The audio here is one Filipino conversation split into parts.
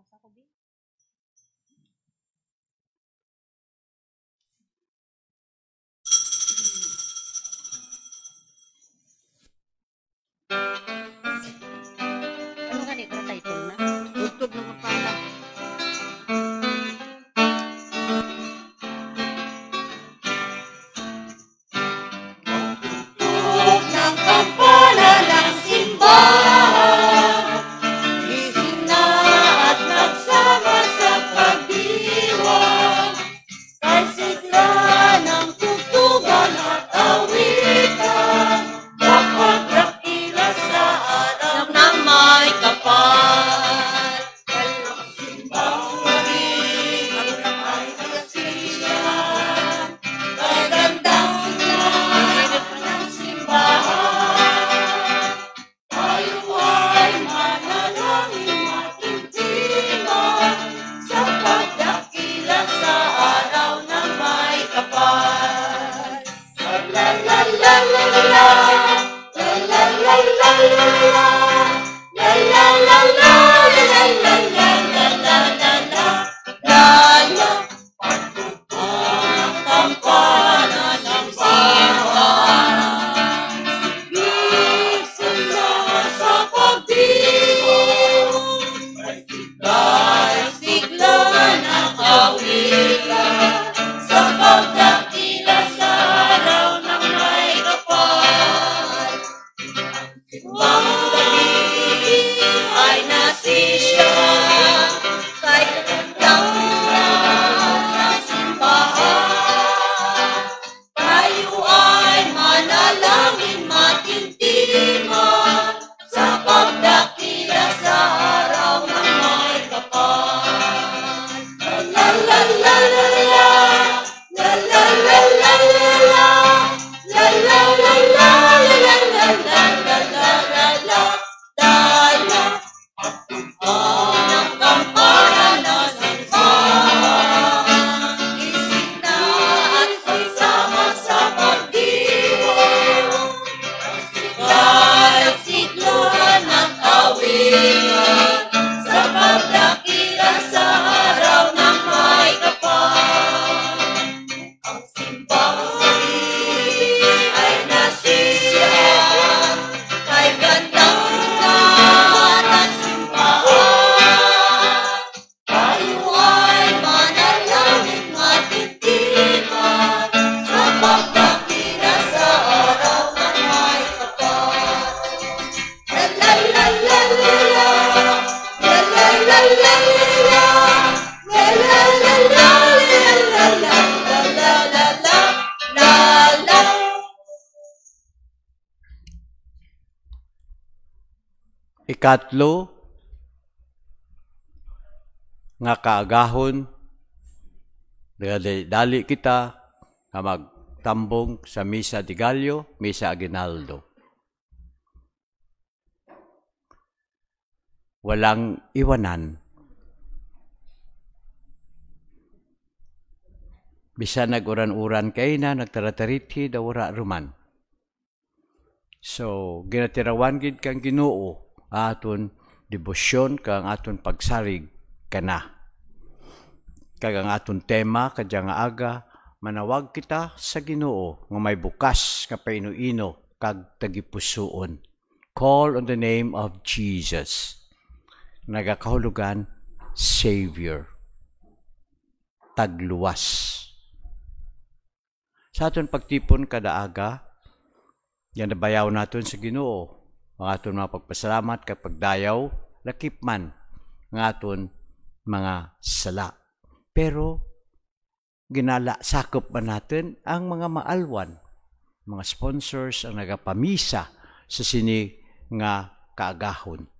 Ano gani ko title na? Gusto na mapala. Ng kampana ng simbahan, gising na at nagsama sa pagdiwang, kay sigla ng tugtugan at awitan, kapag dakila sa araw na may kapal. Ang simbahan ay nagsiyan, kay gandang ng simbahan, tayo ay manalangin matintiman sa pagdakila sa araw na may kapal. La la la la la, la la la la la la, la la la la, la la la la la la, la la. Ang kampana ng simbahan, gising na sa pagdiwang, kay sigla ng awitan, sa pagdakila sa araw ng may kapal. Ang gabi ay nasisya, kay gandang ng simbahan, tayo ay manalangin matintiman sa pagdakila sa araw ng may kapal. La la la la la, la la la la la la, la la la la la la la la la la la, la. Ang kampana ng simbahan, gising na at sasama sa pagdiwang, kahit sigla ng awitan, sa pagdakila sa araw ng may kapal. Ang simbahan ay nasisiyan, kay gandang ng simbahan, tayo ay manalangin matintiman sa pagdakila sa araw ng may kapal. La la la la la la, la la la la la la, la la la la la la la la la la. Ikatlo, nga kaagahon, dali kita nga magtambong sa Misa de Gallo, Misa Aguinaldo. Walang iwanan. Bisa nag-uran-uran kay na, nagtaratariti, dawara ruman. So, ginatirawan gid kang Ginoo, aton debosyon kang aton pagsarig kana. Kag ang aton tema kadya nga aga, manawag kita sa Ginoo nga may bukas nga painuino kag tagipusoon. Call on the name of Jesus. Nagakahulugan, Savior. Tagluwas. Sa aton pagtipon kada aga, yan nabayaw naton sa Ginoo. Ang aton mga pagpasalamat kapag dayaw, lakip man ng aton mga sala. Pero, ginala, sakop man natin ang mga maalwan, mga sponsors ang nagapamisa sa sini nga kaagahon.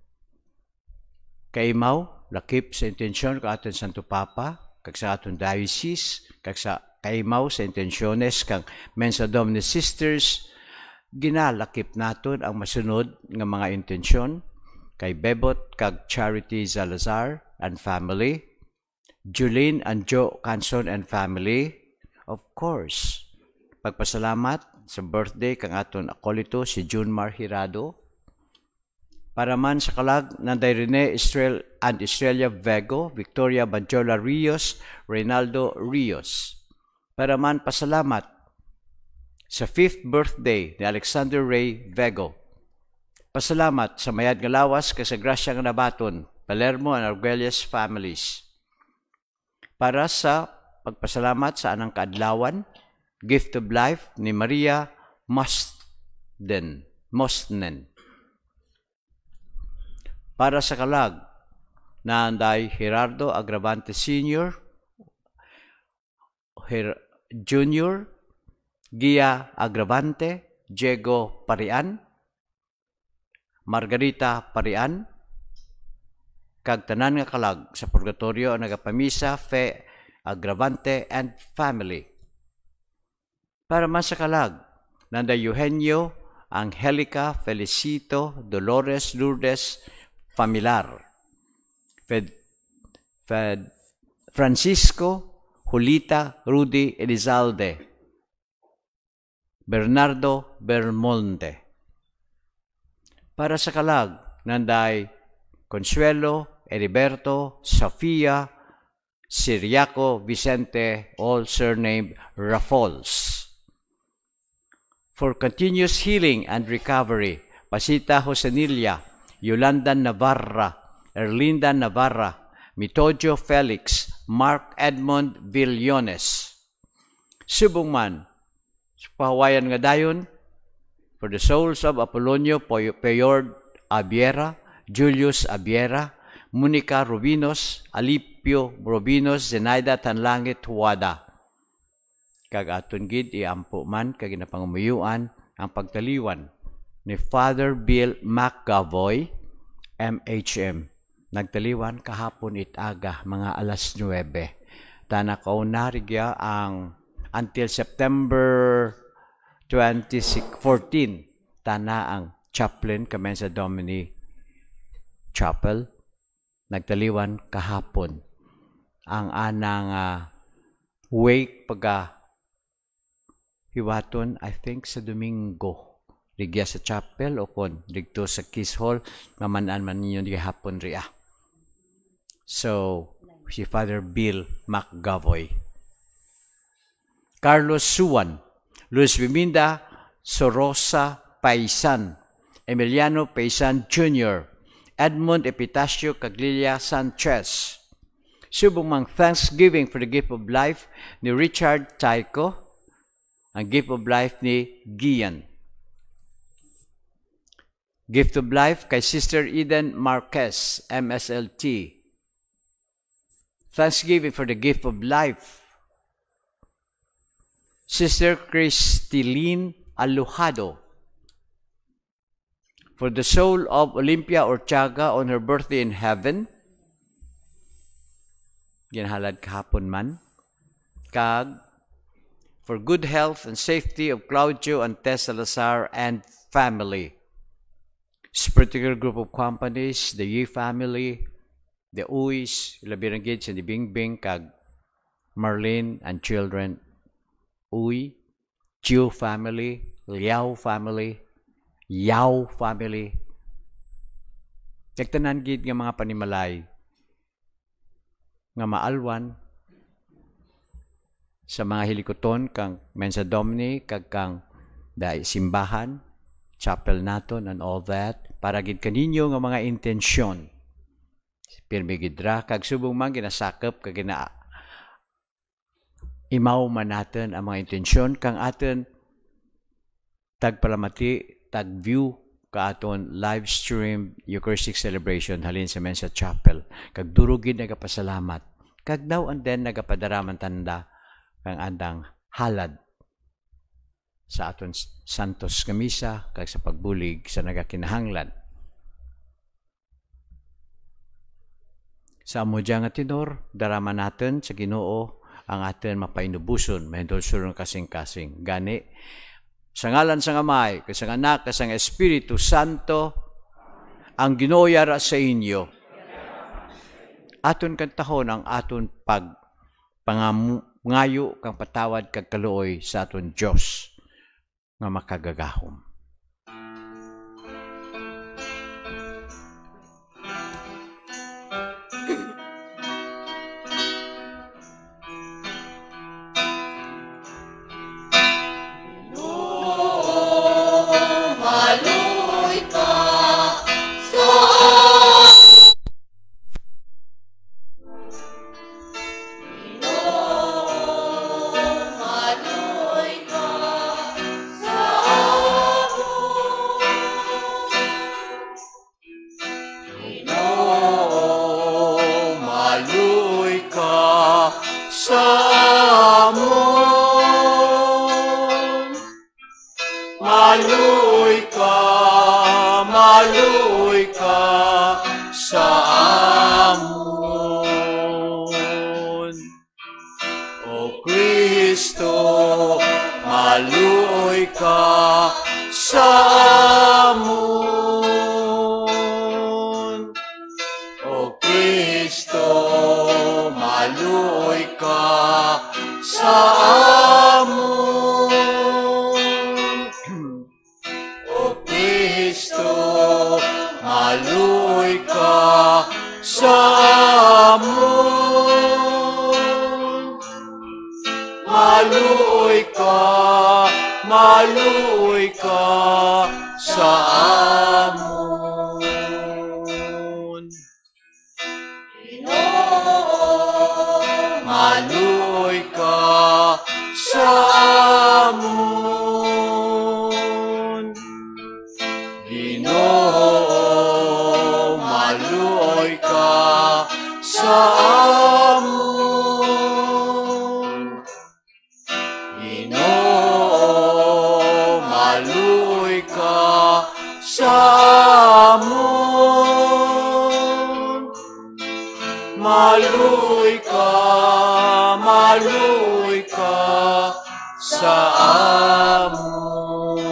Kaimaw, lakip sa intensyon ka aton Santo Papa, kag sa aton diocese, kag sa kaimaw sa intensyones kang Mensa Domini Sisters, ginalakip naton ang masunod nga mga intensyon kay Bebot kag Charity Zalazar and family, Julene and Joe Canson and family, of course, pagpasalamat sa birthday kang aton akolito si Junmar Hirado, Para man sa kalag, nanday Rene Israel and Estrella Vego, Victoria Banjola Rios, Reynaldo Rios. Para man pasalamat sa 5th birthday ni Alexander Ray Vego. Pasalamat sa mayad nga lawas kay sa grasya nga nabaton, Palermo and Arguelles families. Para sa pagpasalamat sa anang kaadlawan, Gift of Life ni Maria Mostnen. Para sa kalag, nanday Gerardo Agravante Sr., Junior, Gia Agravante, Diego Parian, Margarita Parian, kag tanan nga kalag sa purgatorio nagapamisa Fe Agravante and family. Para man sa kalag, nanday Eugenio, Angelica, Felicito, Dolores, Lourdes, Familiar. Francisco, Julita, Rudy, Elizalde. Bernardo Bermonte. Para sa kalag, nanday Consuelo, Heriberto, Sofia, Siriaco, Vicente, all surnamed Rafols. For continuous healing and recovery, Pasita Josenilla, Yolanda Navarra, Erlinda Navarra, Mitodio Felix, Mark Edmond Villones. Subong man, sa pahawayan nga dayon, for the souls of Apolonio Peyor Abiera, Julius Abiera, Monica Rubinos, Alipio Rubinos, Zenaida Tanlangit Huwada. Kag aton gid iampo man kag ginapangumuyuan ang pagtaliwan ni Father Bill McGavoy, MHM. Nagtaliwan kahapon itaga mga alas 9. Tana kauna rigya ang until September 2014 tana ang chaplain Comenza Domini Chapel. Nagtaliwan kahapon ang anang wake pagka hiwaton, I think sa Domingo. Rigya sa chapel o kon digto sa Kiss Hall, mamanaan man ninyo di hapon ria. So, si Father Bill McGavoy. Carlos Suwan, Luis Biminda Sorosa Paisan, Emiliano Paisan Jr., Edmund Epitacio Caglilia Sanchez. Subong mang thanksgiving for the gift of life ni Richard Taiko, ang gift of life ni Gian. Gift of life kay Sister Eden Marquez, MSLT. Thanksgiving for the gift of life. Sister Cristiline Alujado. For the soul of Olympia Orchaga on her birthday in heaven. Ginhalad kahapon man. Kag for good health and safety of Claudio and Tess Salazar and family. Particular group of companies, the Yi family, the Uys, Ilabirang Gates and the Bingbing, kag Marlene and children, Uy, Chiu family, Liao family, Yao family. Nagtanan gid nga mga panimalay nga maalwan sa mga hilikoton kang Mensa Domini kag kang dai simbahan, chapel naton and all that para gid kaninyo nga mga intensyon. Pirmi gid ra kag subong man ginasakop kag gina imaw man natin ang mga intensyon kang aton tagpalamati, tag-view ka aton live stream Eucharistic celebration halin sa Mensa Chapel. Kag durugid nagapasalamat. Kag daw and then nagapadaraman tanda kang andang halad sa aton santos nga misa kag sa pagbulig sa nagakinahanglan. Sa amo nga tinor, darama natin sa Ginoo ang aton mapainubuson, mahindulsuron kasing-kasing. Gani, sa ngalan sa Amay, sa Anak, sa Espiritu Santo, ang Ginoo yara sa inyo. Aton kantahon ang aton pangayo kang patawad kag kaluoy sa aton Dios nga makagagahom. Kristo, maluoy ka sa amon. O Kristo, maluoy ka sa amon. Maluoy ka sa amon. Maluoy ka sa amon. Ginoo, maluoy ka sa amon. Ginoo, maluoy ka sa amon. Maluoy ka sa amon.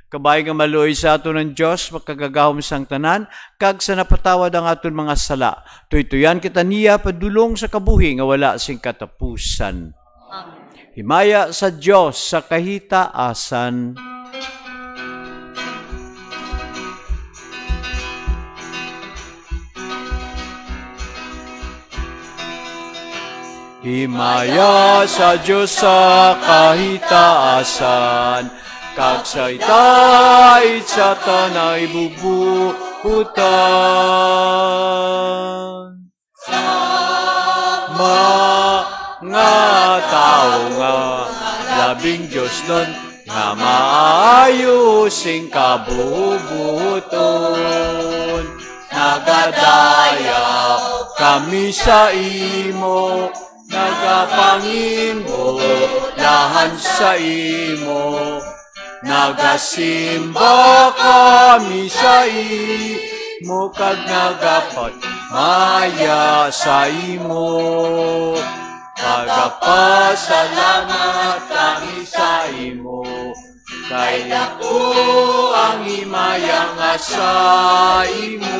Kabay nga maluoy sa aton ng Diyos, makagagahom sang tanan, kag sa napatawad ang aton mga sala. Tuytuyan kita niya padulong sa kabuhi nga wala sing katapusan. Amen. Himaya sa Diyos sa kahitaasan. Himaya sa Diyos sa kahitaasan, kag sa itait sa tanay bubuhutan. Mga tao nga labing Diyos nun, nga maayo sing kabubuton. Nagadayaw kami sa imo, nagapangimo lahan sa imo. Nagasimba kami sa imo, kag nagapat maya sa imo. Pagapasalamat kami sa imo, kay dako ang himaya nga sa imo.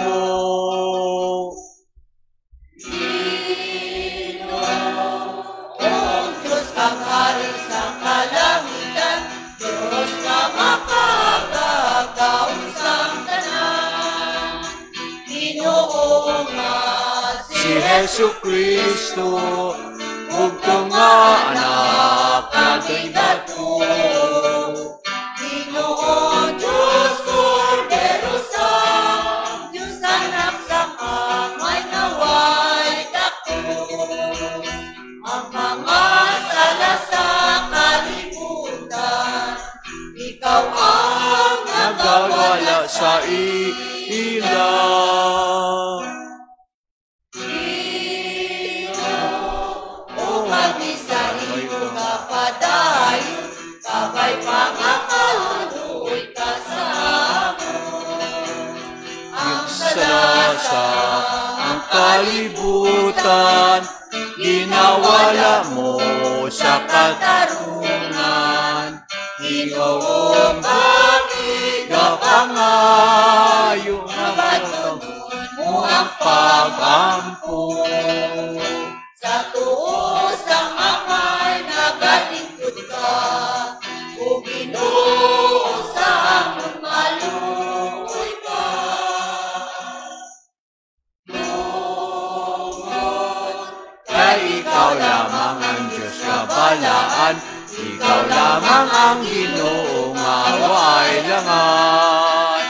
Ang hari sa kalangitan, Diyos na makagagaw sa tanan. Ginoo nga Si Jesu Kristo, bugto nga anak natin dato. Ginoo Diyos Cordero sa Diyos anak sa kamay naway dako. Ang mga sala sa kalibutan, ikaw ang Nagawala sa ila. O kami sa iyo kapadayon, kabay pangakalunoy ka sa amon. Ang Salasa ang kalibutan, ginawala mo sa katarungan. Ikaw ang pangayo nga batong mo ang pag-ampun. sa tuos ang amay nagalingkod ka, o Ginoo sa amon maluoy ka. Kay ikaw lamang ang Diyos kabalaan, ikaw lamang ang Ginoo nga wailangan.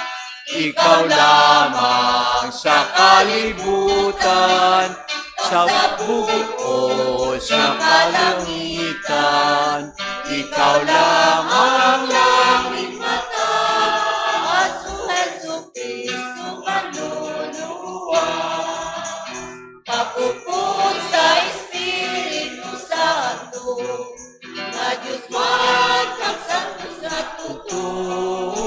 Ikaw lamang sa kalibutan, sa buos na kalangitan. Ikaw lamang Langit mata, aso Jesu Cristo kaluluwa. Kapupod sa Espiritu Santo, na Diyos man kang santo sa totoo.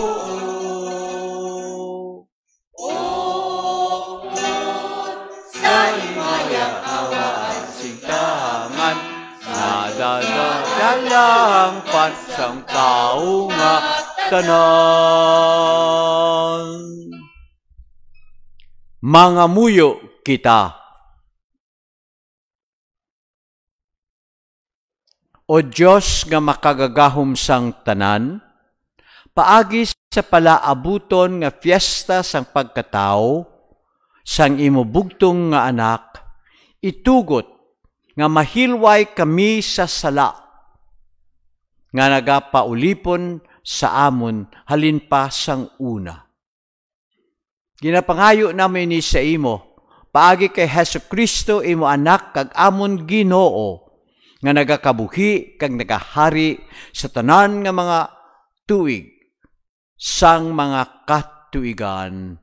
Sa himaya awaan sintangan, nadadadalang pansang tao nga tanan. mangamuyo kita. O Diyos nga makagagahom sang tanan, paagi sa palaabuton nga fiesta sang pagkatao, sang imubugtong nga anak, itugot nga mahilway kami sa sala, nga nagapaulipon sa amon halin pa sang una. Ginapangayo namin ni sa imo, paagi kay Hesus Kristo imo anak kag amon Ginoo, nga nagakabuhi kag nagahari sa tanan nga mga tuig sang mga katuigan.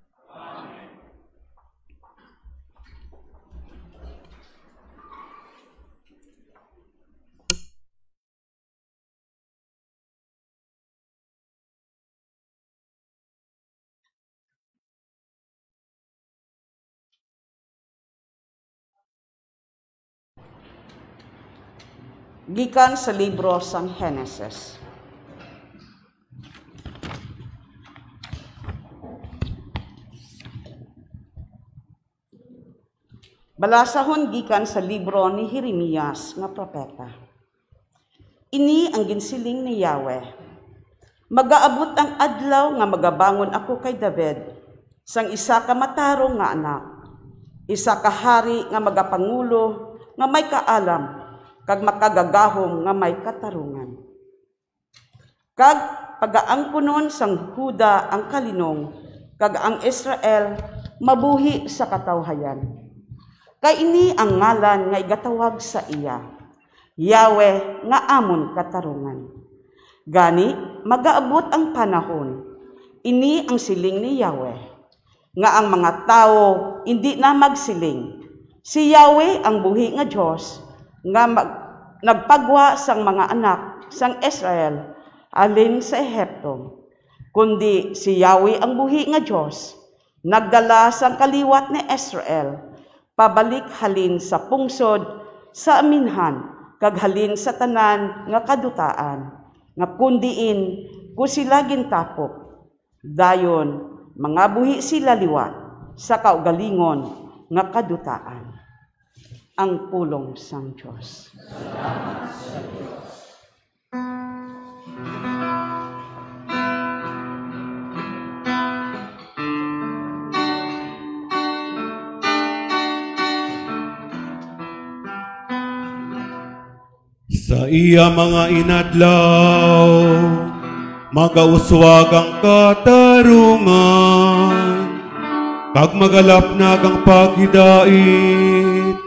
Gikan sa libro sang Henesis. Balasahon gikan sa libro ni Jeremias nga propeta. Ini ang ginsiling ni Yahweh. Magaabot ang adlaw nga magabangon ako kay David sang isa ka matarong nga anak, isa ka hari nga magapangulo nga may kaalam, kag makagagahom nga may katarungan. Kag pagaangkunon sang Huda ang kalinong, kag ang Israel mabuhi sa katawhayan. Kay ini ang ngalan nga igatawag sa iya, Yahweh nga amon katarungan. Gani, magaabot ang panahon, ini ang siling ni Yahweh, nga ang mga tao hindi na magsiling. Si Yahweh ang buhi nga Diyos, nga nagpagwa sang mga anak sang Israel alin sa Ehipto, kundi si Yahweh ang buhi nga Diyos, nagdala sang kaliwat ni Israel, pabalik halin sa pungsod sa aminhan, kag halin sa tanan nga kadutaan, nga kundiin ko sila gintapok, dayon mga buhi sila liwat sa kaugalingon nga kadutaan. Ang pulong sang Diyos. Salamat sa Diyos. Sa iya mga inadlaw, magauswag ang katarungan, kag magalapnag ang paghidait,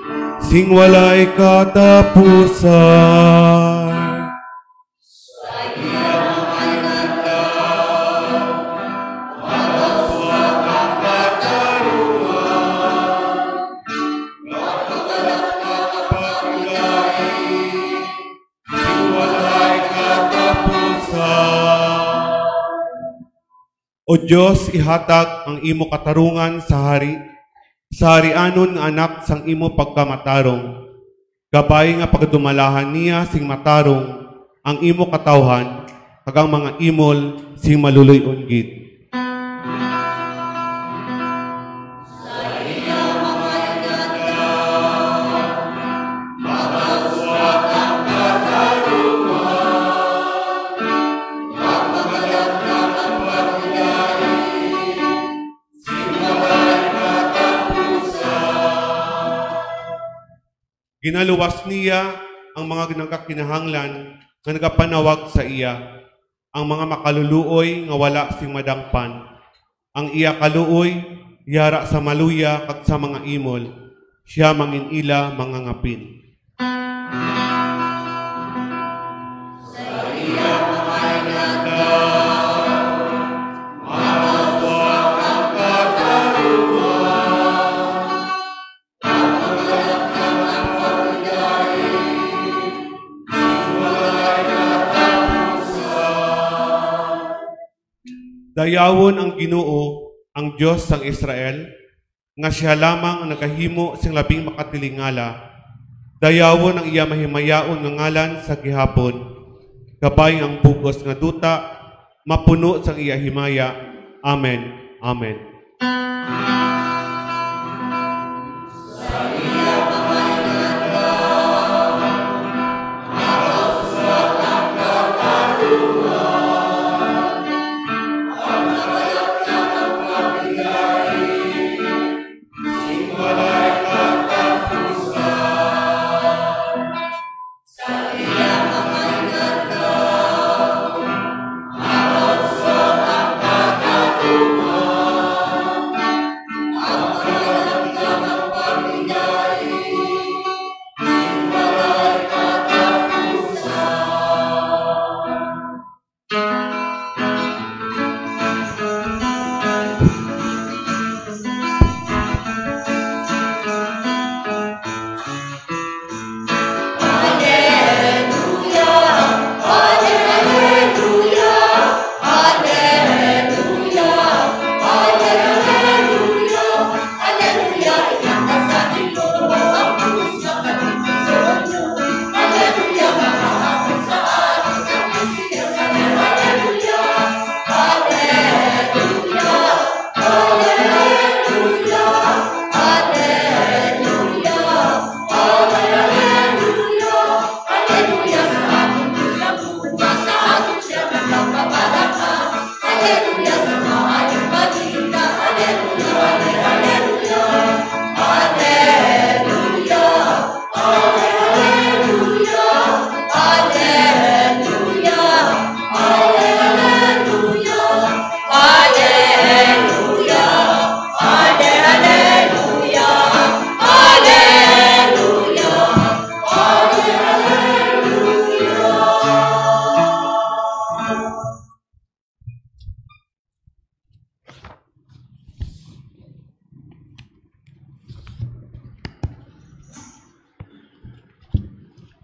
sing walay katapusan. Sa iya mga inadlaw, magauswag ang katarungan, kag magalapnag ang paghidait, sing walay katapusan. O Diyos, ihatag ang imo katarungan sa hari, sa harianon nga anak sang imo pagkamatarong. Gabay nga pagdumalahan niya sing matarong ang imo katawhan, kag ang mga imol sing maluloy-on gid. Sa iya mga inadlaw, magauswag ang katarungan, kag magalapnag ang paghidait, sing walay katapusan. Ginaluwas niya ang mga nagkakinahanglan nga nagapanawag sa iya, ang mga makaluluoy nga wala sing madangpan. Ang iya kaluoy, yara sa maluya kag sa mga imol, siya manginila mga ngapin. Sa iya mga inadlaw, magauswag ang katarungan, kag magalapnag ang paghidait, sing walay katapusan. Dayawon ang Ginoo, ang Diyos sang Israel, nga siya lamang ang nakahimo sing labing makatilingala. Dayawon ang iya mahimayaon nga ngalan sa gihapon. Gabay ang bugos nga duta, mapuno sang iya himaya. Amen. Amen.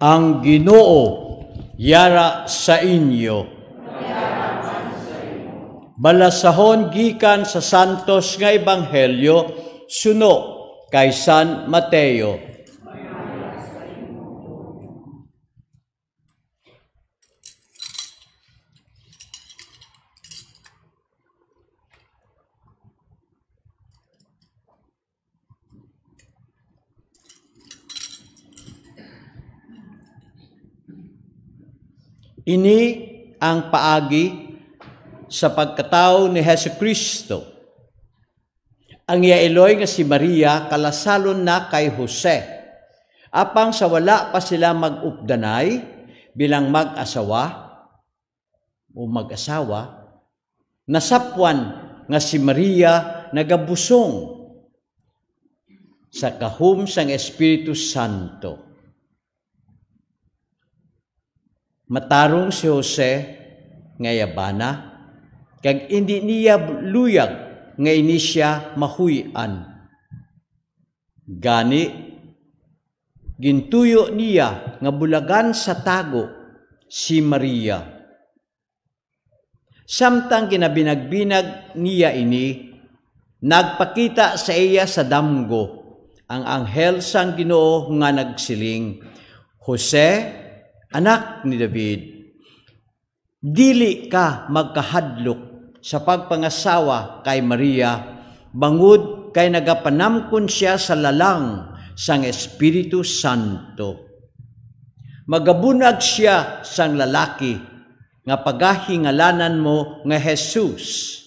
Ang Ginoo yara sa inyo. Balasahon gikan sa santos nga ebanghelyo suno kay San Mateo. Ini ang paagi sa pagkatao ni Hesukristo. Ang iailoy nga si Maria kalasalon na kay Jose. Apang sa wala pa sila mag-updanay bilang mag-asawa o mag-asawa, nasapwan nga si Maria nagabusong sa kahum sang Espiritu Santo. Matarong si Jose nga yabana, kag hindi niya luyag nga ini siya mahuyan. Gani, gintuyo niya nga bulagan sa tago si Maria. Samtang ginabinagbinag niya ini, nagpakita sa iya sa damgo ang anghel sang Ginoo nga nagsiling, Jose, anak ni David, dili ka magkahadlok sa pagpangasawa kay Maria, bangod kay nagapanamkon siya sa lalang sang Espiritu Santo. Magabunag siya sang lalaki, nga pagahingalanan mo nga Jesus,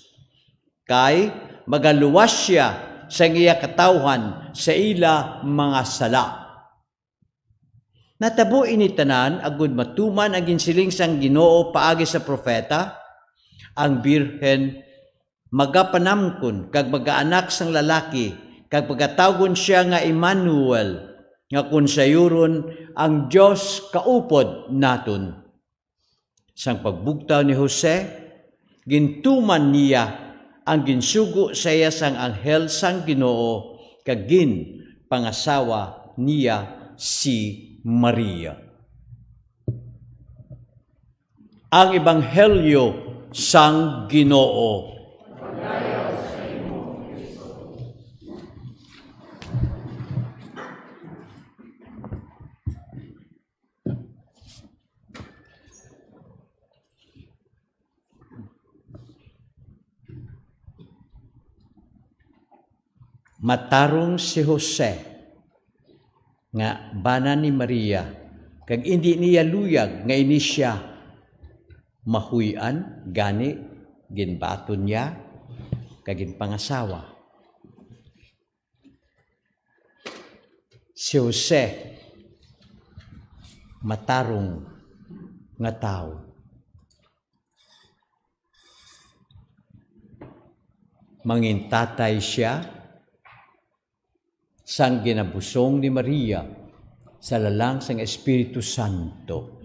kay magaluwas siya sa iya katawhan sa ila mga sala. Natabo ini tanan agud matuman ang ginsiling sang Ginoo paagi sa propeta, ang birhen magapanamkon kag magaanak sang lalaki kag pagkatawgon siya nga Emmanuel, nga kun sayuron ang Dios kaupod naton. Sang pagbugtaw ni Jose, gintuman niya ang ginsugo sa iya sang anghel sang Ginoo kag gin pangasawa niya si Maria. Ang ebanghelyo sang Ginoo. Matarong si Jose nga bana ni Maria, kag hindi niya luyag nga ini siya mahuyan, gani ginbaton niya kag ginpangasawa. Si Jose, matarong nga tao. Mangintatay siya sang ginabusong ni Maria sa lalang sang Espiritu Santo.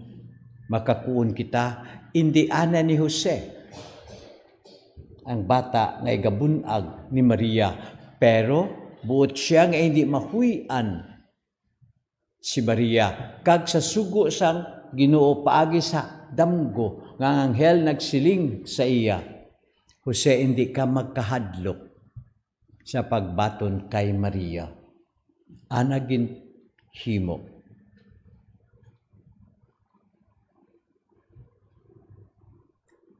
Makakuon kita, hindi ana ni Jose ang bata nga igabunag ni Maria, pero buot siya nga hindi mahuyan si Maria. Kag sa sugo sang Ginoo paagi sa damgo nga ang anghel nagsiling sa iya, Jose, hindi ka magkahadlok sa pagbaton kay Maria. Anagin himo.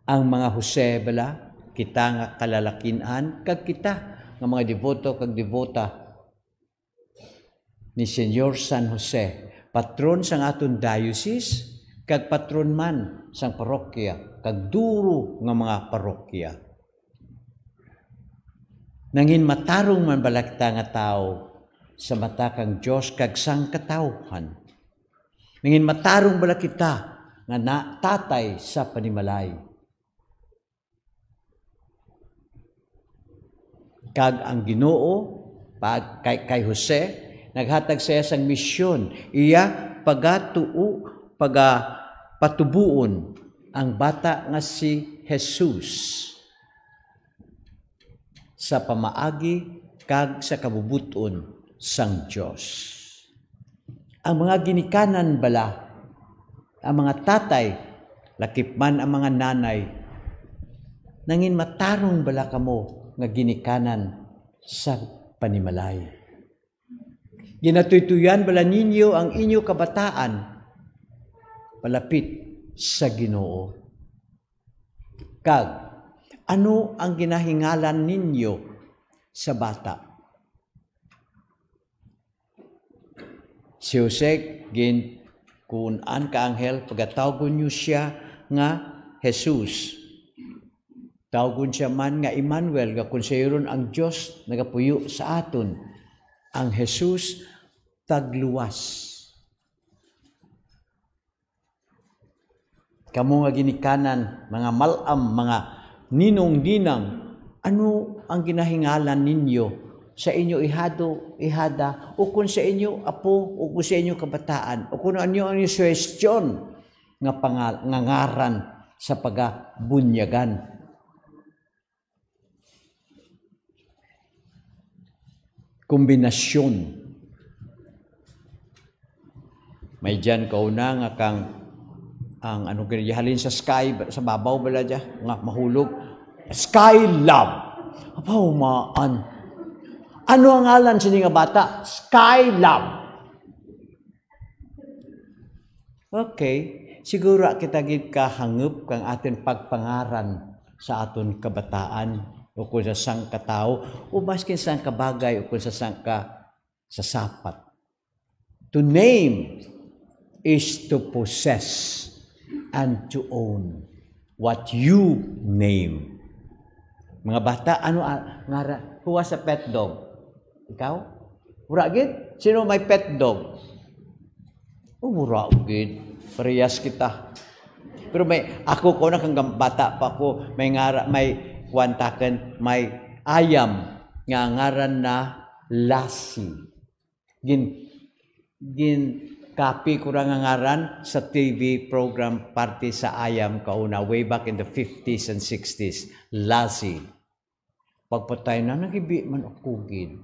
Ang mga Jose bala, kita nga kalalakinan, kag kita nga mga devoto kag devota ni Senyor San Jose, patron sang aton diocese, kag patron man sang parokya, kag duro nga mga parokya. Nangin matarong man balakta nga tao sa mata kang Dios kag sang katawhan. Nangin matarong bala kita nga natatay sa panimalay. Kag ang Ginoo kay Jose naghatag siya sang misyon, iya patubuon ang bata nga si Jesus sa pamaagi kag sa kabubuton sang Dios. Ang mga ginikanan bala, ang mga tatay, lakip man ang mga nanay, nangin matarong bala kamo nga ginikanan sa panimalay. Ginatuytuyan bala ninyo ang inyo kabataan palapit sa Ginoo. Kag, ano ang ginahingalan ninyo sa bata? Si Jose, kunan ka anghel, pagkatawgon niyo siya nga Jesus. Tawgon siya man nga Emmanuel, nga konseyron ang Diyos, nagapuyo sa aton. Ang Jesus, tagluwas. Kamu nga ginikanan, mga malam, mga ninong-dinang, ano ang ginahingalan ninyo sa inyo ihada, o kung sa inyo apo, o kung sa inyo kabataan, o kung ano ang suwestyon nga ngaran sa pagabunyagan. Kombinasyon. May dyan kauna nga kang ang ano ginihalin sa sky, sa babaw bala dyan, nga mahulog. Skylab. Apaw maan. Ano ang ngalan sa nga bata? Skylab. Okay. Siguro kita gid kahangup kang atin pagpangaran sa aton kabataan o kung sa sang katao o baskin sang kabagay o kung sa sang sa sapat. To name is to possess and to own what you name. Mga bata, ano ngara? Who was a pet dog? Ikaw? Mura gid? Sino may pet dog? Oh, mura gid. Parehas kita. Pero ako ko na kang bata pa ko, may kwantaken, may ayam nga ngaran na Lassie. Copy ko nga ngaran sa TV program Party sa Ayam kauna way back in the 50s and 60s. Lassie. Pagpatay na nagibi man ako gid.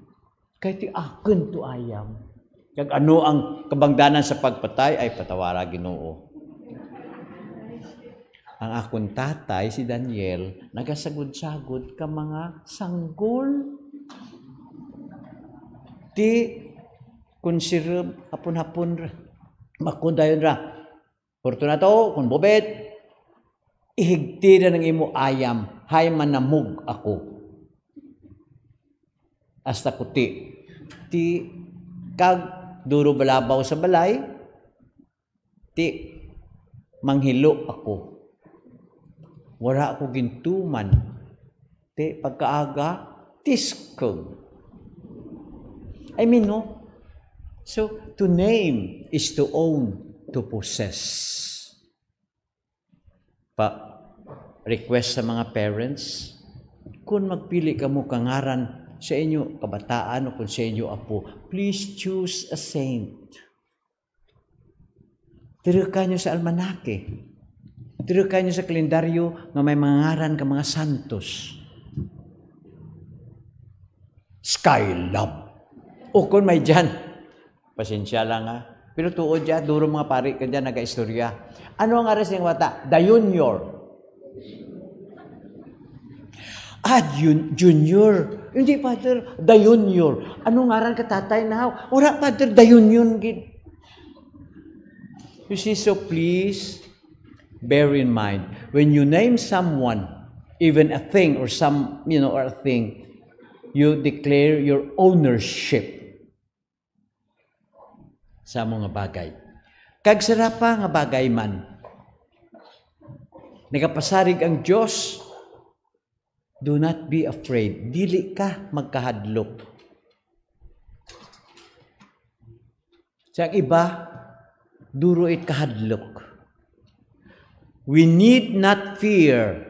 Kay ti akin to ayam. Kag ano ang kabangdanan sa pagpatay ay patawara Ginoo. Ang akong tatay, si Daniel, nagasagod-sagod ka mga sanggol. Ti, konsirum, hapon-hapon, makundayon ra. Fortunato, kung bobet, ihigti na ng imo ayam, hay manamog ako. Hasta kuti. Ti, kag duro balabaw sa balay, ti, manghilo ako. Wala ako gintuman. Te, pagkaaga, tiskog. I mean, no? So, to name is to own, to possess. Request sa mga parents, kung magpili ka mo kangaran sa inyo kabataan o kung sa inyo apo, please choose a saint. Tira ka nyo sa almanake. Tira ka nyo sa kalendaryo na may mga ngaran ka mga santos. Skylab. O kung may dyan, pasensya lang ha. Pero tuod dyan, duro mga pari ka dyan, nag-istorya. Ano ang aras ng wata? The Junior. Junior. Hindi, Father, The Junior. Anong ngaran ka tatay na? Ura, Father, The Junior. You see, so please, bear in mind, when you name someone, even a thing or or a thing, you declare your ownership sa mga bagay. Kag sarapa nga bagay man, nagapasarig ang Diyos, do not be afraid. Dili ka magkahadlok. Sa iba, duro it kahadlok. We need not fear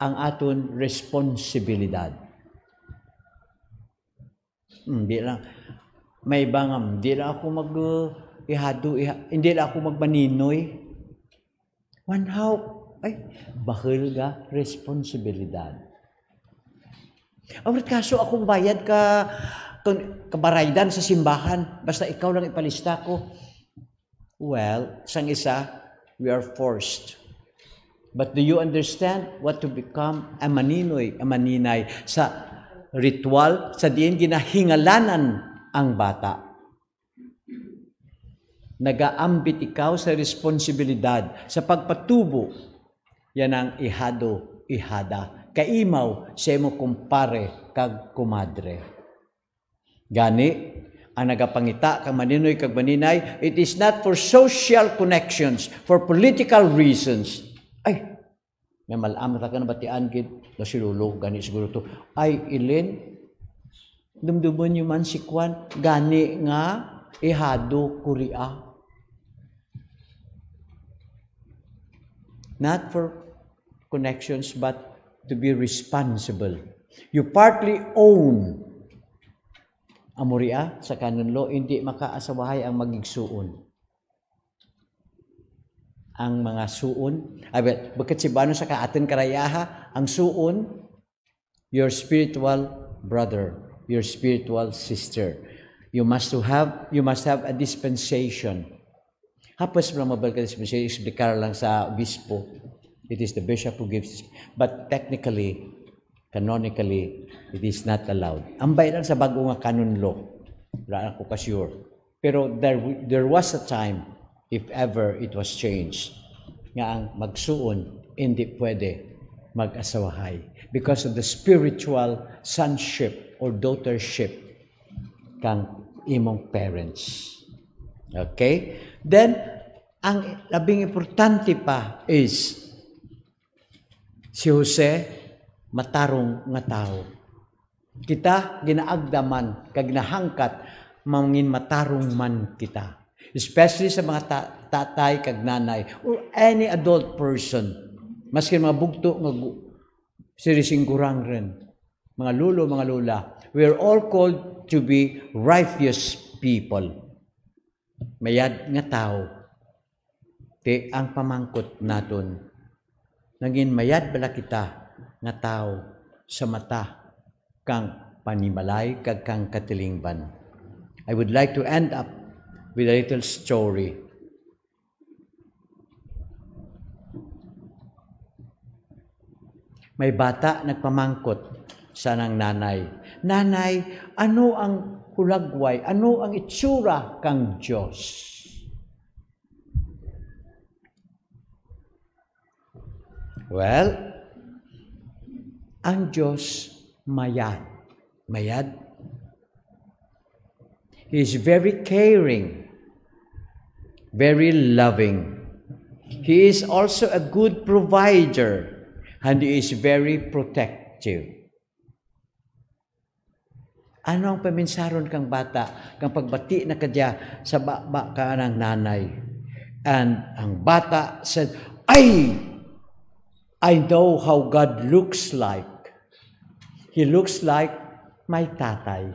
ang aton responsibilidad. Hindi lang. May bangam, hindi lang ako hindi lang ako magmaninoy. Manhaw, bahal ga responsibilidad. Awit kaso akong bayad kabaraydan sa simbahan, basta ikaw lang ipalista ko. Well, sang isa, we are forced. But do you understand what to become a maninoy, a maninay sa ritual, sa diin ginahingalanan ang bata? Nagaambit ikaw sa responsibilidad, sa pagpatubo. Yan ang ihado, ihada. Kaimaw, siya mo kumpare, kag kumadre. Gani, ang nagapangita kang maninoy kag maninay, it is not for social connections, for political reasons. May malamat ka na batian gid, na silulog, gani siguro to. Ilin, dumduman nyo man si Kwan, gani nga, ihado kuria. Not for connections, but to be responsible. You partly own amuria sa canon law, hindi makaasawahay ang magigsuon. Ang mga suon, bakit si Bano sa kaatin karayaha, ang suon, your spiritual brother, your spiritual sister. You must have a dispensation. Hapos mo mabal ka dispensation, explicar lang sa obispo. It is the bishop who gives. But technically, canonically, it is not allowed. Ambay lang sa bago nga canon law. Wala ako ka-sure. Pero there was a time, if ever it was changed, nga ang magsuon, hindi pwede mag-asawahay. Because of the spiritual sonship or daughtership kang imong parents. Okay? Then, ang labing importante pa is, si Jose, matarong nga tao. Kita ginaagdaman, kag nahangkat, mangin matarong man kita. Especially sa mga tatay kag nanay or any adult person. Maski mga bugto, sirisingurang rin. Mga lulo, mga lula. We are all called to be righteous people. Mayad nga tao. Te ang pamangkot naton. Naging mayad bala kita nga tao sa mata kang panimalay kag kang katilingban. I would like to end up with a little story. May bata nagpamangkot sa nang nanay. Nanay, ano ang hulagway? Ano ang itsura kang Diyos? Well, ang Diyos mayad. Mayad. He is very caring, very loving. He is also a good provider, and He is very protective. Ano ang paminsaron kang bata? Kang pagbati na kadya sa baba ka ng nanay. And ang bata said, I know how God looks like. He looks like my tatay.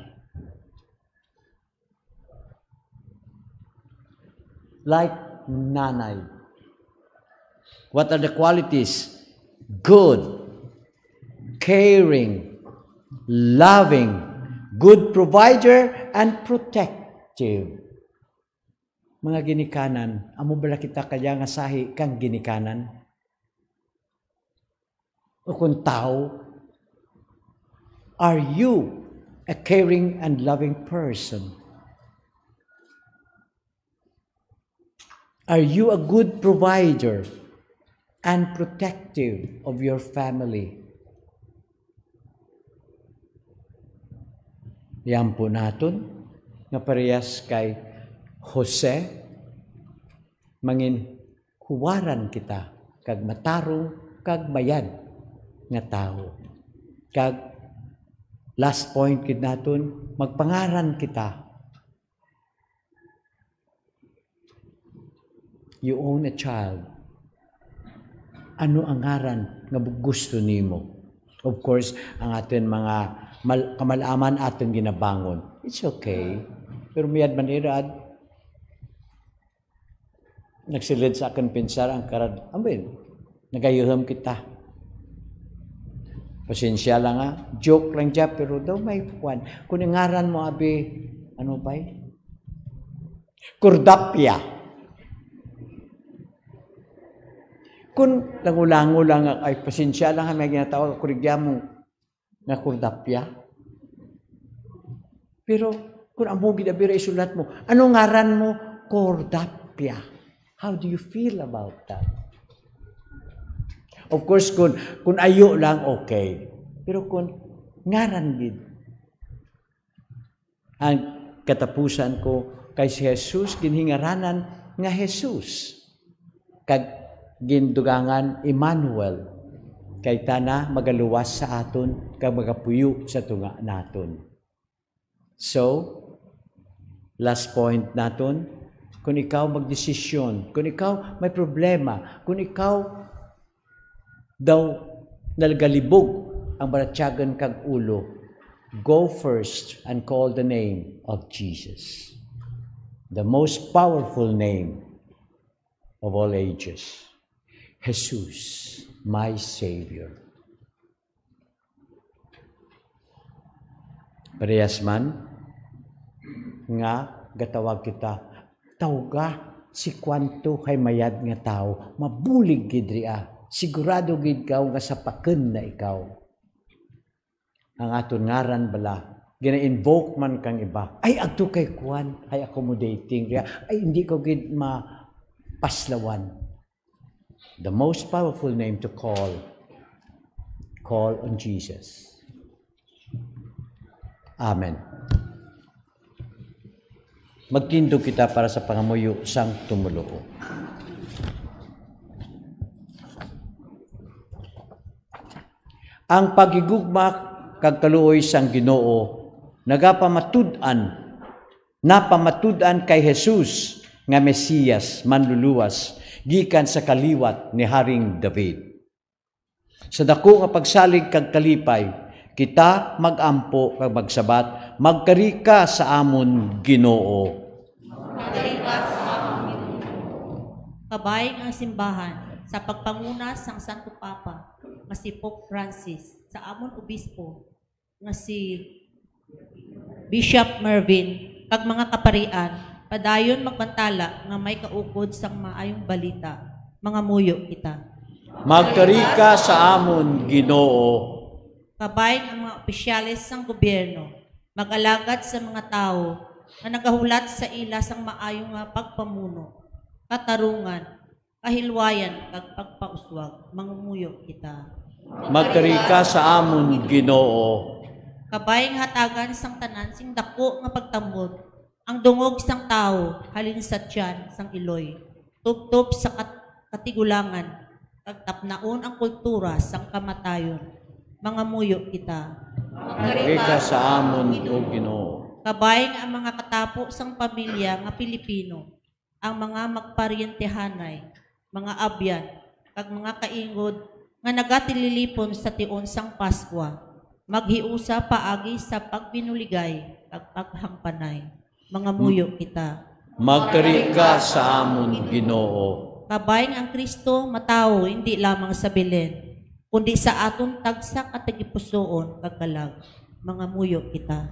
Like nanay. What are the qualities? Good, caring, loving, good provider, and protective. Mga ginikanan, amo bala kita kaya nga sahi kang ginikanan? O kung tao, are you a caring and loving person? Are you a good provider and protective of your family? Yan po naton nga parehas kay Jose, mangin huwaran kita kag matarong kag bayad nga tao. Kag last point kid naton, magpangaran kita. You own a child. Ano ang ngaran nga gusto nimo? Of course, ang atin mga kamalaman atin ginabangon. It's okay. Pero miyad man irad, nagsilid sa akin pinsar ang karad. Amin, nagayuham kita. Pasensya lang ha. Joke lang dyan, pero daw may puwan. Kung ngaran mo, abi, ano ba? Kurdapya. Kung langulango lang, ay pasensya lang ha, may ginatawag, kurigya mo na kurdapya. Pero kung amo ginabira isulat mo, anong ngaran mo? Kurdapya. How do you feel about that? Of course, kung ayo lang, okay. Pero kung ngaran din, ang katapusan ko kay si Jesus, ginhingaranan nga Jesus. Kag gindugangan Emmanuel, kay tana magaluwas sa aton, kag magapuyo sa tunga naton. So, last point naton, kung ikaw magdesisyon, kung ikaw may problema, kung ikaw daw nalgalibog ang baratyagan kag ulo, go first and call the name of Jesus. The most powerful name of all ages. Jesus, my Savior. Parehas man, nga gatawag kita, tawga si kwanto kay mayad nga tao, mabulig gid riya, sigurado gid kaw nga sapaken na ikaw. Ang aton ngaran bala, gina-invoke man kang iba, ay agto kay kwan, ay accommodating riya, ay hindi ko gid mapaslawan. The most powerful name to call on Jesus. Amen. Magtindog kita para sa pangamuyo sang tumuluo. Ang pagigugma kag kaluoy sang Ginoo napamatud-an kay Jesus nga Mesiyas manluluwas gikan sa kaliwat ni Haring David. Sa dako nga pagsalig kag kalipay, kita magampo kag magsabat, magkarika sa amon Ginoo. Magkarika sa amon Ginoo. Kabayng ang simbahan sa pagpanguna sang Santo Papa nga si Pope Francis, sa amon obispo nga si Bishop Mervin, kag mga kaparian, padayon magbantala nga may kaukod sang maayong balita, mga muyo kita. Magkarika sa amon Ginoo. Kabayng ang mga opisyales sang gobyerno, mag-alagad sa mga tao na nagahulat sa ila sang maayong nga pagpamuno, katarungan, kahilwayan, kag pagpauswag, mga muyo kita. Magkarika sa amon Ginoo. Kabayng hatagan sang tanan sing dako nga pagtambod, ang dungog sang tao, halin sa tiyan, sang iloy, tup-tup sa katigulangan, kag tapnaon ang kultura sang kamatayon, mga muyo kita. Magari ka sa amon o Ginoo. Kabayan ang mga katapo sang pamilya nga Pilipino, ang mga magparyentehanay, mga abyan, kag mga kaingod nga nagatililipon sa tion sang Paskwa, maghiusa paagi sa pagbinuligay kag paghangpanay. Mga muyo kita. Magkari ka sa amon Ginoo. Kabayan ang Kristo matawo hindi lamang sa Belen, kundi sa aton tagsa katagipusoon kagkalag. Mga muyo kita.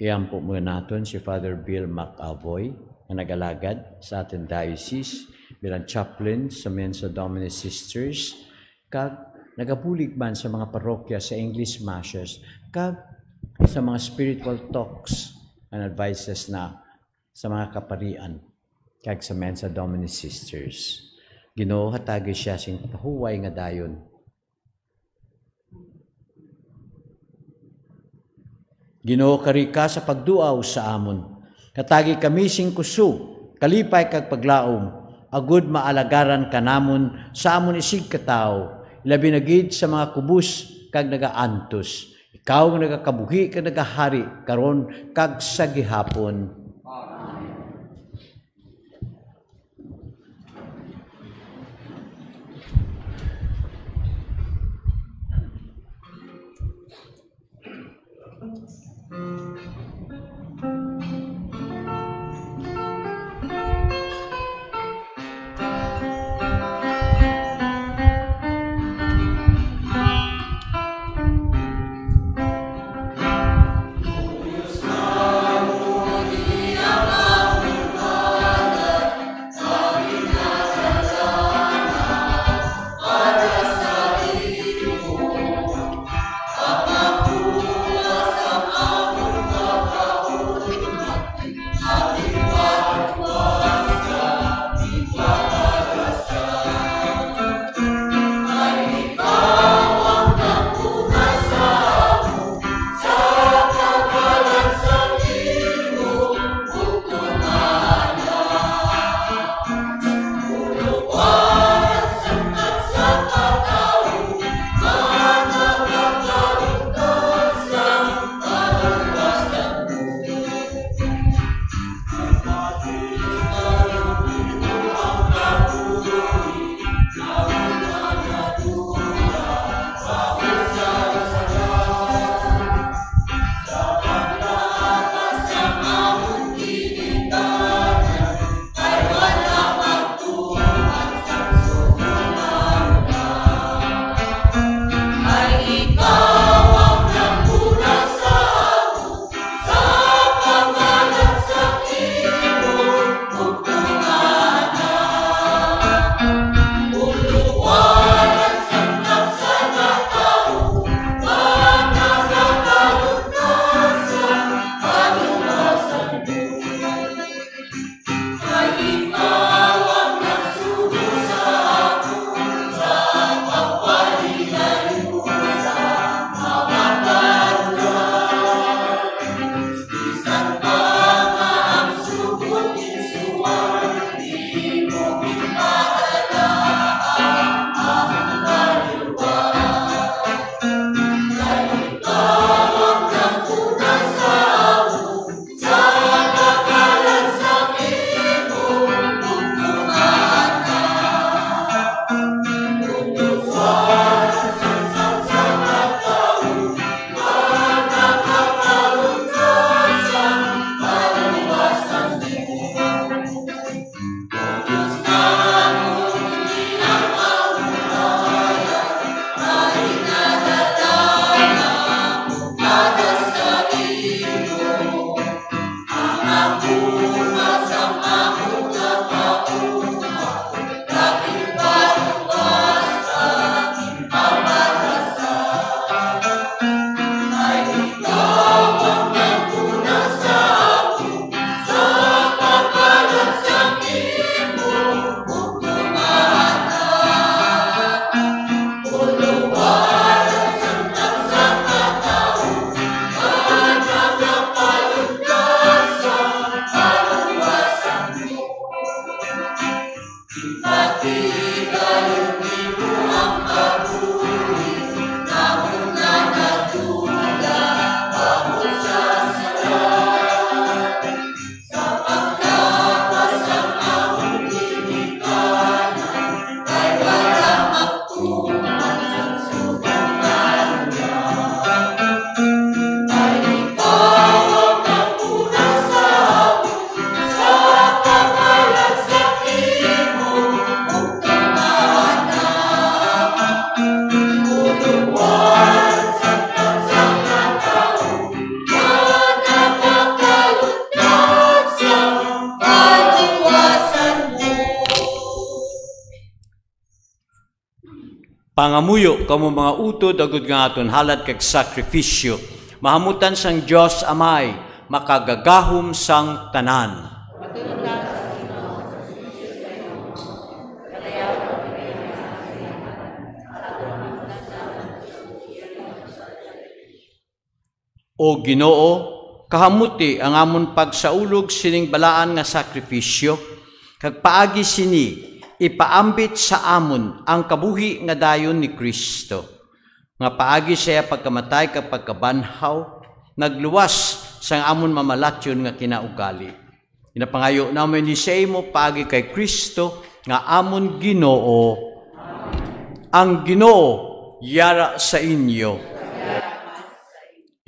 Iyan po muna natin si Father Bill McAvoy na nag-alagad sa ating diocese bilang chaplain sa Mensa Domini Sisters kag nagabulig man sa mga parokya sa English Masses kag sa mga spiritual talks and advices na sa mga kaparian kag sa Mensa Domini Sisters. Ginoo hatagi siya sing pahuway nga dayon. Ginoo kari ka sa pagduaw sa amon. Katagi kami sing kuso, kalipay kag paglaom, agud maalagaran kanamon sa amon isig katao, ilabi na gid sa mga kubus kag nagaantos. Ikaw nga nagakabuhi kag nagahari karon kag sa gihapon. Pangamuyo kamo mga utod agud nga aton halad kag sakrifisyo. Mahamutan sang Dios Amay makagagahom sang tanan. O Ginoo, kahamuti ang amon pagsaulog sining balaan nga sakrifisyo, kag paagi sini ipaambit sa amon ang kabuhi nga dayon ni Kristo. Nga paagi siya pagkamatay kag pagkabanhaw, nagluwas sang amon mamalatyon nga kinaugali. Inapangayo namin ni sa imo paagi kay Kristo nga amon Ginoo. Ang Ginoo yara sa inyo.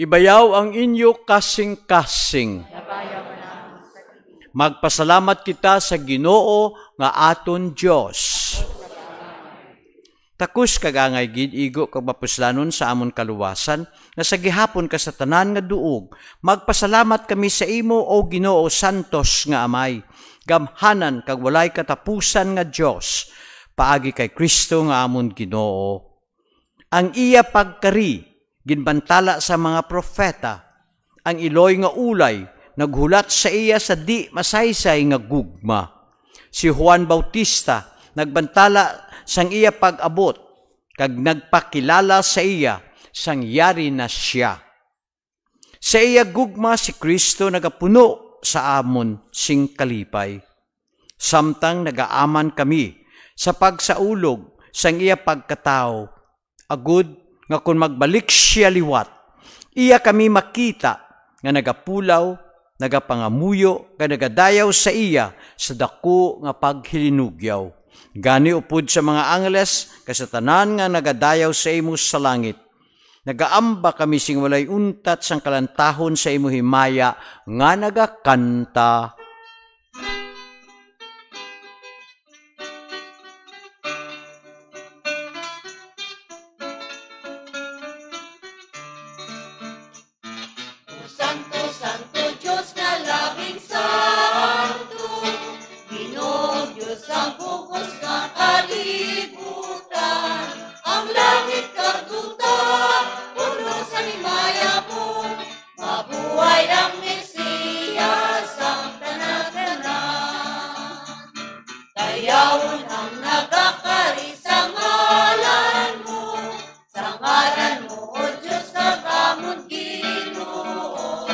Ibayaw ang inyo kasing-kasing. Magpasalamat kita sa Ginoo nga aton Dios. Takus kagangay gid igo kag mapuslanon sa amon kaluwasan nga sa gihapon ka sa tanan nga duog. Magpasalamat kami sa imo o Ginoo santos nga Amay. Gamhanan kag walay katapusan nga Dios. Paagi kay Kristo nga amon Ginoo. Ang iya pagkari ginbantala sa mga propeta, ang iloy nga ulay, naghulat sa iya sa di masaysay nga gugma. Si Juan Bautista, nagbantala sang iya pag-abot, kag nagpakilala sa iya, sang yari na siya. Sa iya gugma si Kristo nagapuno sa amon sing kalipay. Samtang nagaaman kami sa pagsaulog sang iya pagkatao, agud nga kung magbalik siya liwat, iya kami makita nga nagapulaw, nagapangamuyo, nga nagadayaw sa iya sa dako nga paghilinugyaw. Gani upod sa mga angles, kasatanan nga nagadayaw sa imo sa langit. Nagaamba kami sing walay untat sang kalantahon sa imo himaya nga nagakanta. Santo, Santo, Diyos na labing santo, Ginoo Diyos ang bukos ng kalibutan. Ang langit kagduta, puno sa himaya mo, mabuhay ang Mesiyas ang tanan-tanan. Dayawon ang nagakari sa ngalan mo, O Diyos kagamon Ginoo.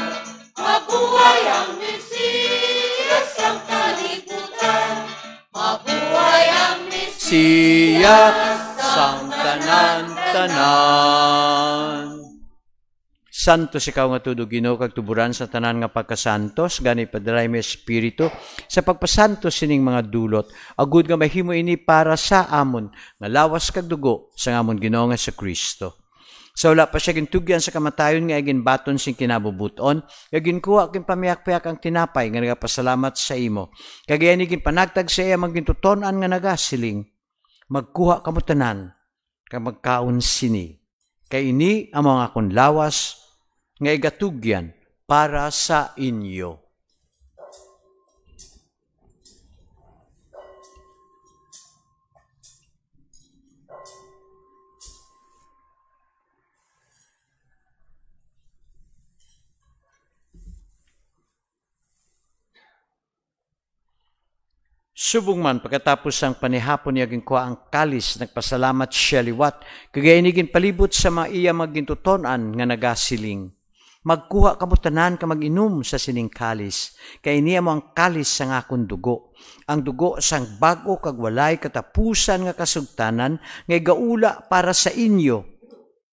Mabuhay ang Mesiyas ang kalibutan, mabuhay ang Siya sang tanan-tanan. Santos ikaw nga tudo Ginoo kag tuburan sa tanan nga pagkasantos, gani padalay mi espiritu sa pagpasantos sining mga dulot. Agud nga mahimo ini para sa amon nga lawas kag dugo sa amon Ginoo nga sa Kristo. Sa wala pa siya gintugyan sa kamatayon nga ginbaton sing kinabubuton, nga ginkuha kin pamiyak-piyak ang tinapay nga nagapasalamat sa imo. Kagaya ni ginpanagtag sa iya magintuton-an nga nagasiling, magkuha kamo tanan kag magkaon sini. Kay ini ang mga akong lawas nga igatugyan para sa inyo. Subong man pagkatapos ang panihapon niya ginkuha ang kalis, nagpasalamat siya liwat, kagaya ni ginpalibot sa mga iya magintutonan nga nagasiling. Magkuha kamo tanan ka mag-inom sa sining kalis, kay niya mo ang kalis sa ngakong dugo. Ang dugo sang bago kag walay katapusan nga kasugtanan nga igaula para sa inyo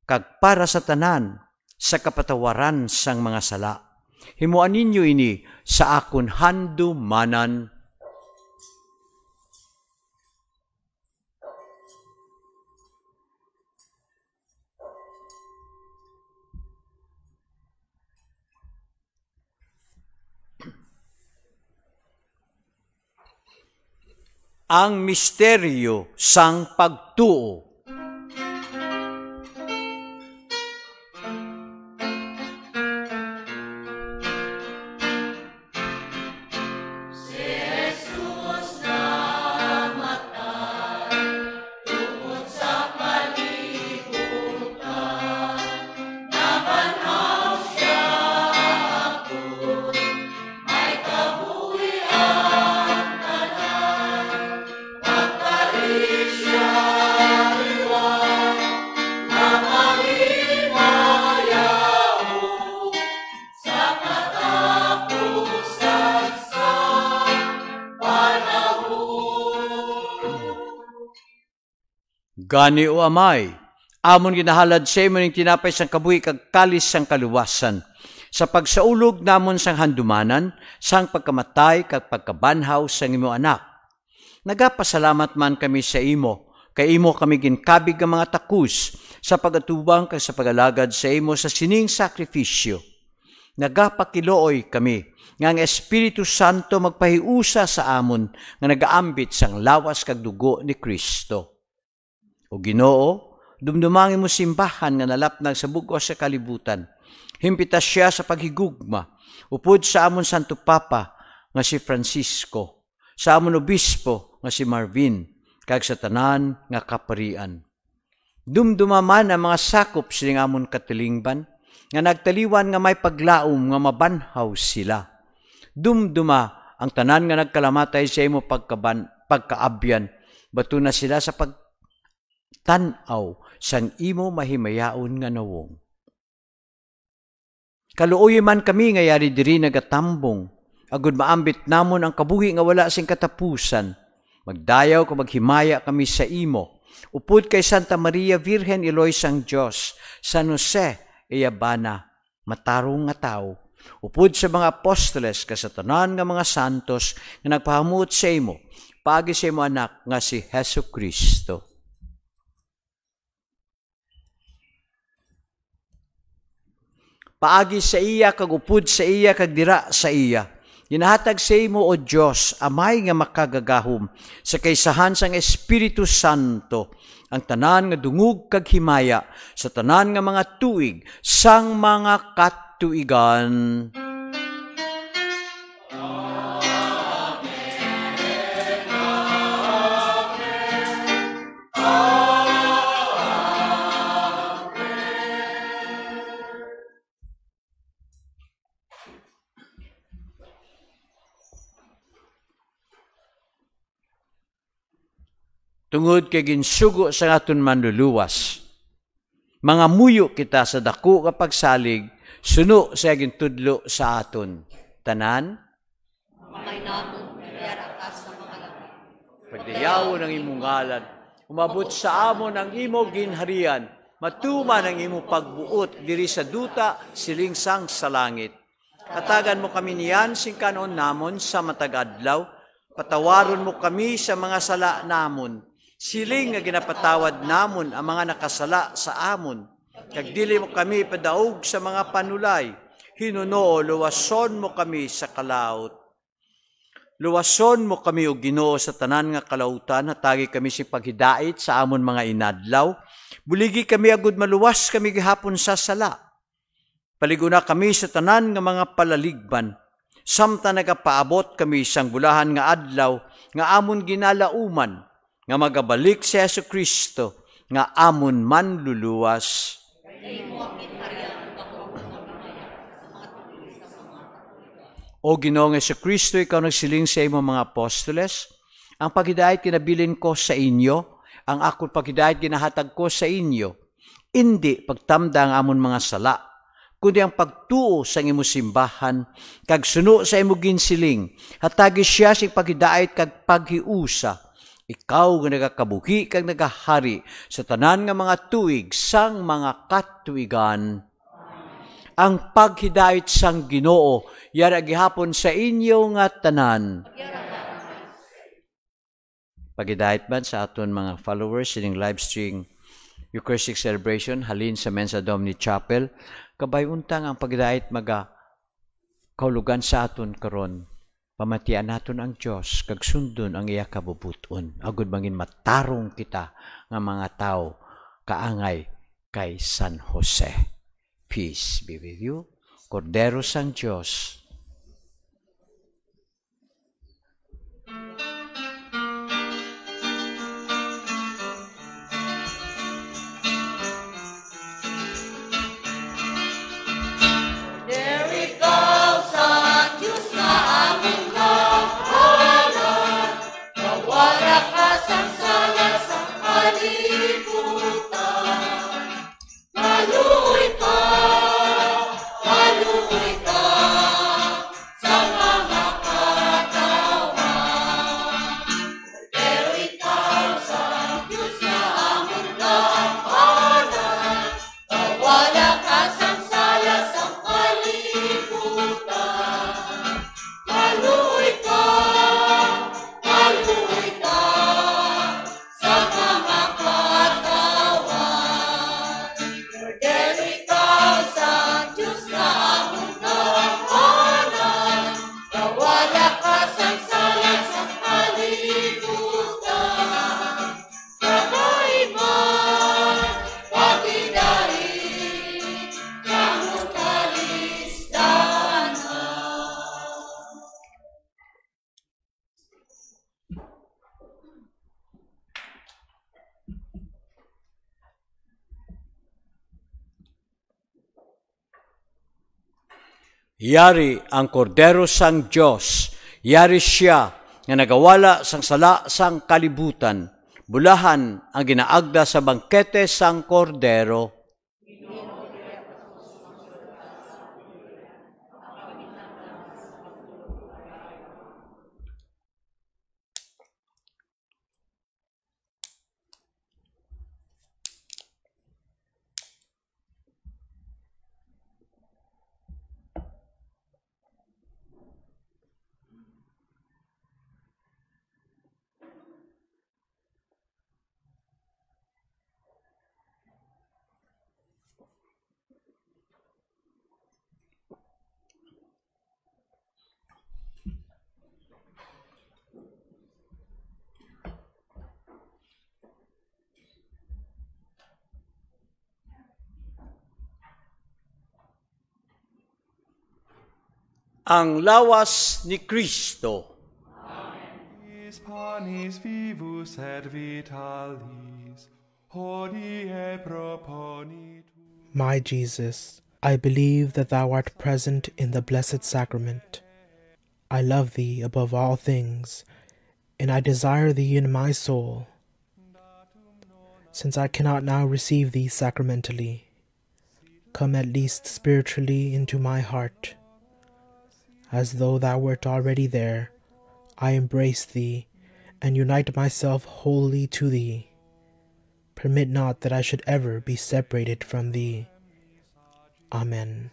kag para sa tanan sa kapatawaran sang mga sala. Himuan ninyo ini sa akon handumanan. Ang misteryo sang pagtuo. Jesus namatay, tungkol sa mali. Gani o amay, amon ginahalad sa imo ning tinapay sang kabuhi kag kalis sang kaluwasan. Sa pagsaulog namon sang handumanan, sang pagkamatay kag pagkabanhaw sang imo anak. Nagapasalamat man kami sa imo, kay imo kami ginkabig nga mga takus sa pagatubang kag sa pagalagad sa imo sa sining sakripisyo. Nagapakilooy kami nga ang Espiritu Santo magpahiusa sa amon nga nagaambit sang lawas kag dugo ni Kristo. O Ginoo, dumdumangin mo simbahan nga nalapnag sa bugos sa kalibutan. Himpitas siya sa paghigugma, upod sa amon Santo Papa nga si Francisco, sa amon Obispo nga si Marvin, kag sa tanan nga kaparian. Dumdumaman ang mga sakop sining amon katilingban, nga nagtaliwan nga may paglaom nga mabanhaw sila. Dumduma ang tanan nga nagkalamatay sa imo pagkaabyan, bato na sila sa pagtanaw sang imo mahimayaon nga nawong. Kaluoy man kami nga yari diri nagatambong, agud maambit namon ang kabuhi nga wala sing katapusan. Magdayaw ka maghimaya kami sa imo. Upod kay Santa Maria Virgen Iloy sang Dios, San Jose Iyabana, matarong nga tao. Upod sa mga apostoles kasatanan nga mga santos nga nagpahamut sa imo, paagi sa imo anak nga si Hesu Kristo. Paagi sa iya kag upod sa iya kag dira sa iya. Ginahatag sa imo o Dios amay nga makagagahom sa kaysahan sang Espiritu Santo ang tanan nga dungog kag himaya sa tanan nga mga tuig sang mga katuigan. Tungod kay ginsugo sa aton manluluwas. Mga muyo kita sa dako nga pagsalig, suno sa gintudlo sa aton. Tanan? May namon, yara ka sa mga labi. Pagdayaw ng imong ngalan, umabot sa amon ang imo ginharian, matuman ang imo pagbuot diri sa duta silingsang sa langit. Katagan mo kami niyan sing kanon namon sa matagadlaw, patawaron mo kami sa mga sala namon. Siling nga ginapatawad namon ang mga nakasala sa amon. Kag dili mo kami padaog sa mga panulay. Hinunoo, luwason mo kami sa kalaot. Luwason mo kami o Ginoo sa tanan nga kalautan, hatagi kami si paghidait sa amon mga inadlaw. Buligi kami agud maluwas kami gihapon sa sala. Paliguna kami sa tanan nga mga palaligban. Samta nagapaabot kami sang bulahan nga adlaw nga amon ginalauman. Nga magabalik si Yesu Kristo, nga amon man luluwas. O Ginoong Yesu Kristo, ikaw nagsiling sa imo mga apostoles, ang paghidayat kinabilin ko sa inyo, ang akong paghidayat ginahatag ko sa inyo, hindi pagtamda ang amon mga sala, kundi ang pagtuo sa imo simbahan, kag suno sa imo ginsiling, hatagi siya sing paghidayat kag paghiusa. Ikaw nga nagakabuhi kag nagahari sa tanan nga mga tuig sang mga katuigan. Ang paghidayat sang Ginoo yara gihapon sa inyo nga tanan. Paghidayat man sa aton mga followers sining live stream Eucharistic celebration halin sa Mensa Domini Chapel, kabayuntang ang paghidayat maga kaulugan sa aton karon. Pamatian naton ang Dios kag sundon ang iya kabubuton. Agud mangin matarong kita nga mga tao kaangay kay San Jose. Peace be with you. Kordero sang Dios. There ikaw sa Diyos na among kahanan, nawala ka sang sala sa kalibutan. Maluoy ka, Yari ang kordero sang Dios, yari siya nga nagawala sang sala sang kalibutan, bulahan ang ginaagda sa bangkete sang kordero. Ang lawas ni Kristo. Panis vivus et vitalis, hodie proponitur. My Jesus, I believe that thou art present in the Blessed Sacrament. I love thee above all things, and I desire thee in my soul. Since I cannot now receive thee sacramentally, come at least spiritually into my heart. As though thou wert already there, I embrace thee and unite myself wholly to thee. Permit not that I should ever be separated from thee. Amen.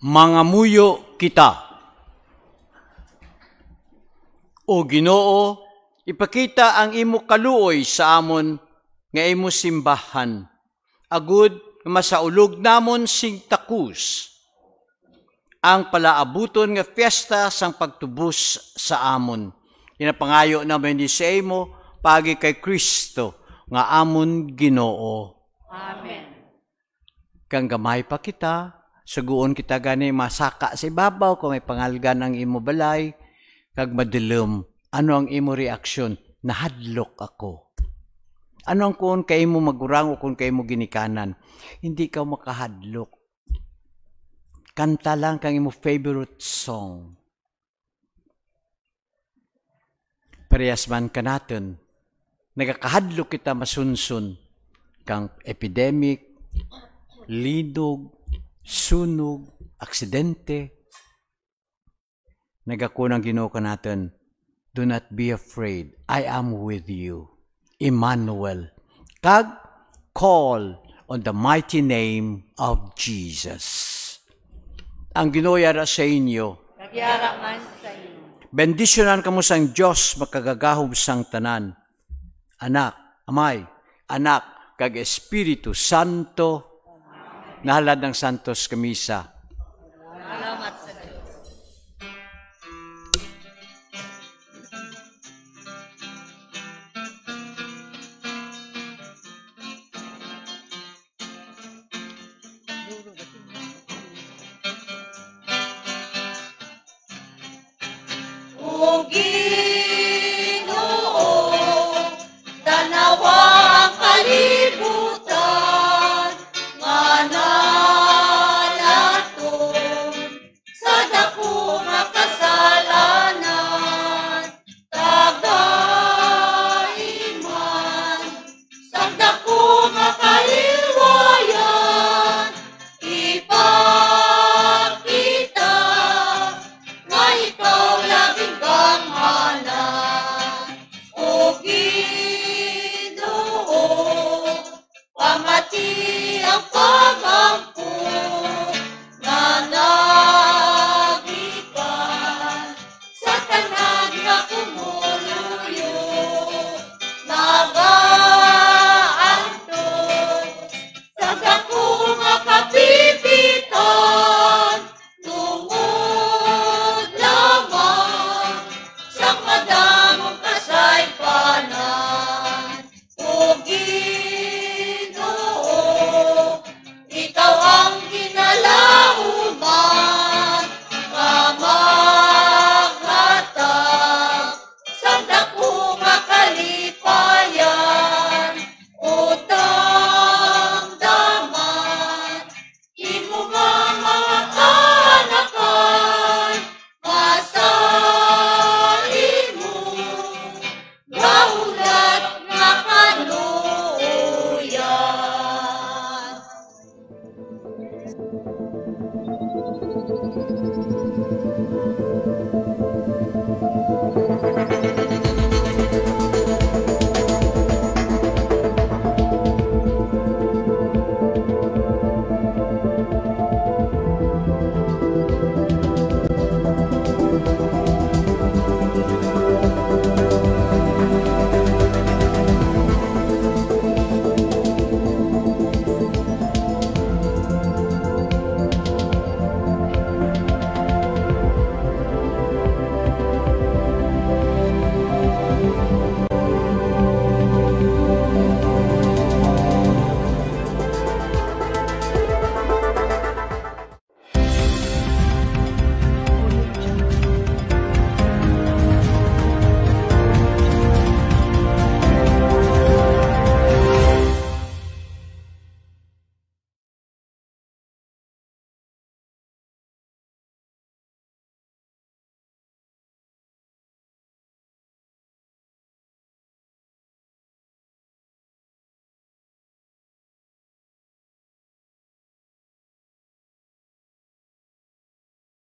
mangamuyo kita. O Ginoo, ipakita ang imo kaluoy sa amon nga imo simbahan. Agud masaulog namon sing takus ang palaabuton nga fiesta sang pagtubos sa amon. Inapangayo namin di sa imo pagi kay Kristo nga amon Ginoo. Amen. Kang gamay pa kita, suguon kita gani masaka sa ibabaw kung may pangalgan ang imo balay, kag madilom, ano ang imo reaksyon? Nahadlok ako. Ano ang kung kay mo magurang o kung kay mo ginikanan? Hindi ka makahadlok. Kanta lang kang imo favorite song. Parehas man ka natin. Nagakahadlok kita masunsun kang epidemic, lidog, sunog, aksidente. Nagakunang Ginoo ka natin, do not be afraid. I am with you. Emmanuel. Kag call on the mighty name of Jesus. Ang Ginoo yara sa inyo. Nagyaraman sa inyo. Bendisyonan kamo sang Dios makagagahom sang tanan. Anak, amay, anak, kag Espiritu Santo, nahalad ng Santos Kamisa. Salamat sa Diyos. O